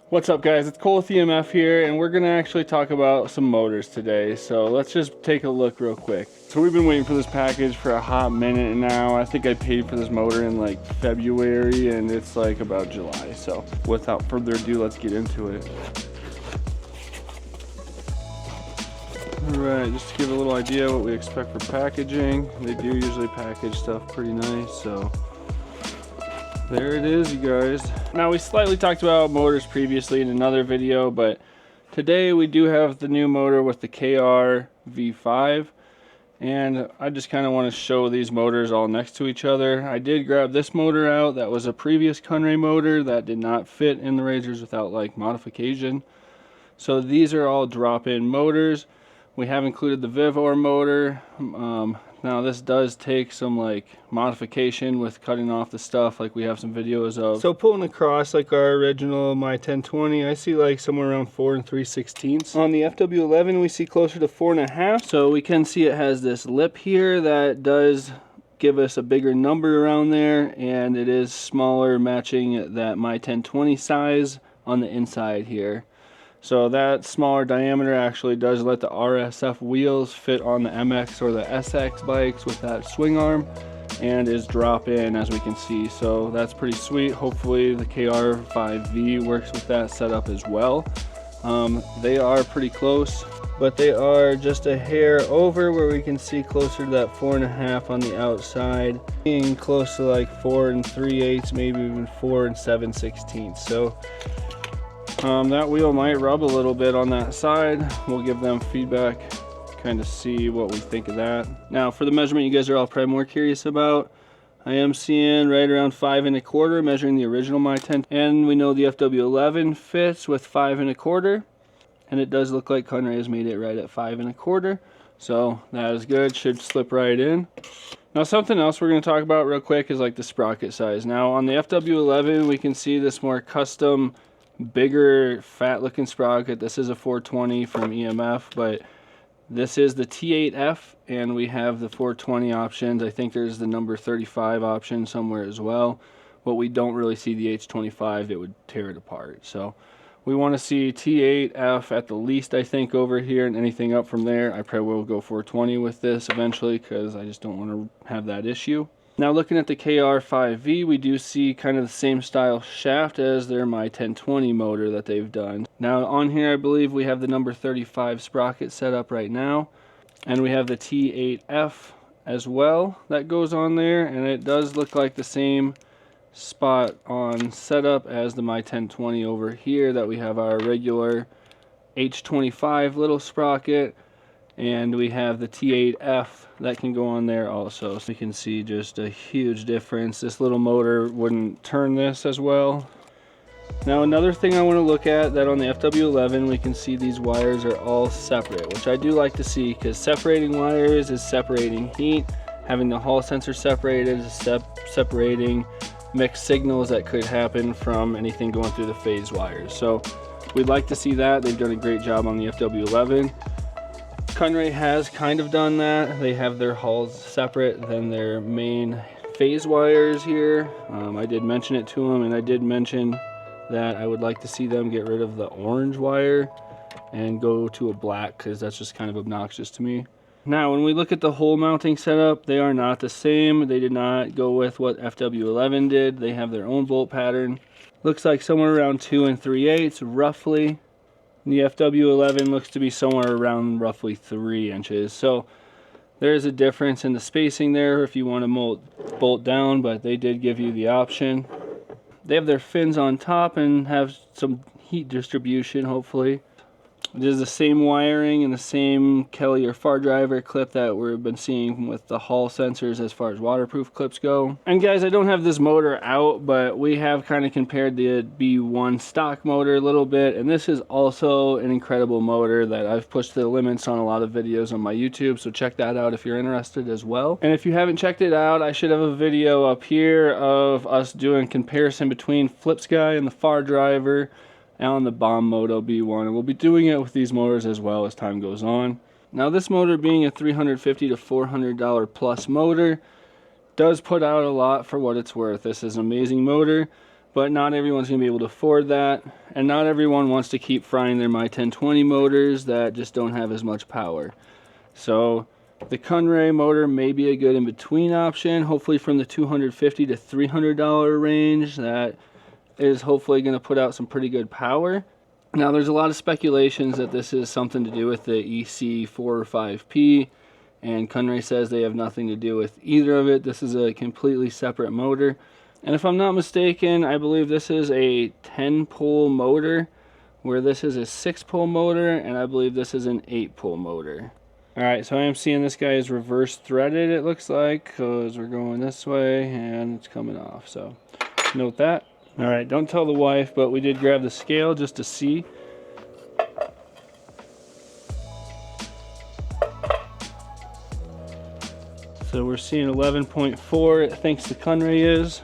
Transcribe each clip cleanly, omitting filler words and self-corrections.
What's up guys, it's Cole with EMF here, and we're gonna actually talk about some motors today. So let's just take a look real quick. So we've been waiting for this package for a hot minute now. I think I paid for this motor in like February and it's like about July. So without further ado, let's get into it. Alright, just to give a little idea what we expect for packaging. They do usually package stuff pretty nice, so there it is, you guys. Now, we slightly talked about motors previously in another video, but today we do have the new motor with the KR V5, and I just kind of want to show these motors all next to each other. I did grab this motor out. That was a previous Kunray motor that did not fit in the Razors without like modification. So these are all drop-in motors. We have included the Vivor motor. Now this does take some like modification with cutting off the stuff like we have some videos of. So pulling across like our original my 1020, I see like somewhere around 4 3/16. On the FW11 we see closer to 4.5. So we can see it has this lip here that does give us a bigger number around there, and it is smaller, matching that my 1020 size on the inside here. So that smaller diameter actually does let the RSF wheels fit on the MX or the SX bikes with that swing arm, and is drop in, as we can see. So that's pretty sweet. Hopefully the KR5V works with that setup as well. They are pretty close, but they are just a hair over where we can see closer to that 4.5 on the outside, being close to like 4 3/8, maybe even 4 7/16. So that wheel might rub a little bit on that side. We'll give them feedback, kind of see what we think of that. Now for the measurement you guys are all probably more curious about, I am seeing right around 5 1/4, measuring the original my 10, and we know the FW11 fits with 5 1/4, and it does look like Kunray has made it right at 5 1/4, so that is good, should slip right in. Now something else we're going to talk about real quick is like the sprocket size. Now on the FW11 we can see this more custom, bigger, fat looking sprocket. This is a 420 from EMF, but this is the T8F, and we have the 420 options. I think there's the number 35 option somewhere as well, but we don't really see the H25. It would tear it apart. So we want to see T8F at the least, I think, over here, and anything up from there I probably will go 420 with this eventually, because I just don't want to have that issue. Now looking at the KR5V, we do see kind of the same style shaft as their my 1020 motor that they've done. Now on here I believe we have the number 35 sprocket set up right now, and we have the T8F as well that goes on there, and it does look like the same spot on setup as the my 1020 over here, that we have our regular H25 little sprocket, and we have the T8F that can go on there also. So you can see just a huge difference. This little motor wouldn't turn this as well. Now another thing I want to look at, that on the FW11 we can see these wires are all separate, which I do like to see, because separating wires is separating heat. Having the Hall sensor separated is separating mixed signals that could happen from anything going through the phase wires. So we'd like to see that. They've done a great job on the FW11. Kunray has kind of done that. They have their hulls separate than their main phase wires here. I did mention it to them, and I did mention that I would like to see them get rid of the orange wire and go to a black, because that's just kind of obnoxious to me. Now when we look at the hole mounting setup, they are not the same. They did not go with what FW11 did. They have their own bolt pattern. Looks like somewhere around 2 3/8 roughly. The FW11 looks to be somewhere around roughly 3 inches. So there's a difference in the spacing there if you want to bolt down, but they did give you the option. They have their fins on top and have some heat distribution, hopefully. It is the same wiring and the same Kelly or far driver clip that we've been seeing with the Hall sensors as far as waterproof clips go. And guys, I don't have this motor out, but we have kind of compared the B1 stock motor a little bit, and this is also an incredible motor that I've pushed to the limits on a lot of videos on my YouTube, so check that out if you're interested as well. And if you haven't checked it out, I should have a video up here of us doing comparison between Flip Sky and the far driver on the Bomb Moto B1, and we'll be doing it with these motors as well as time goes on. Now this motor, being a $350 to $400 plus motor, does put out a lot for what it's worth. This is an amazing motor. but not everyone's going to be able to afford that, and not everyone wants to keep frying their My 1020 motors that just don't have as much power. So the Kunray motor may be a good in-between option, hopefully from the $250 to $300 range. That is hopefully going to put out some pretty good power. Now there's a lot of speculations that this is something to do with the EC4 or 5P, and Kunray says they have nothing to do with either of it. This is a completely separate motor. And if I'm not mistaken, I believe this is a 10-pole motor, where this is a 6-pole motor, and I believe this is an 8-pole motor. Alright, so I am seeing this guy is reverse threaded, it looks like, because we're going this way and it's coming off. So note that. Alright, don't tell the wife, but we did grab the scale just to see. So we're seeing 11.4, it thinks the Kunray is.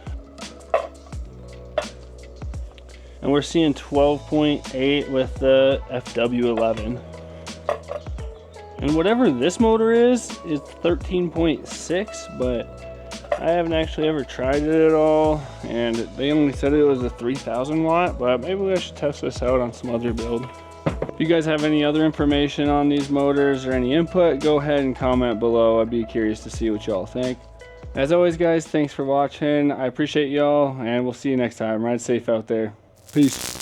And we're seeing 12.8 with the FW11. And whatever this motor is 13.6, but I haven't actually ever tried it at all. And they only said it was a 3000 watt, but maybe I should test this out on some other build. If you guys have any other information on these motors or any input, go ahead and comment below. I'd be curious to see what y'all think. As always, guys, thanks for watching. I appreciate y'all, and we'll see you next time. Ride safe out there. Peace.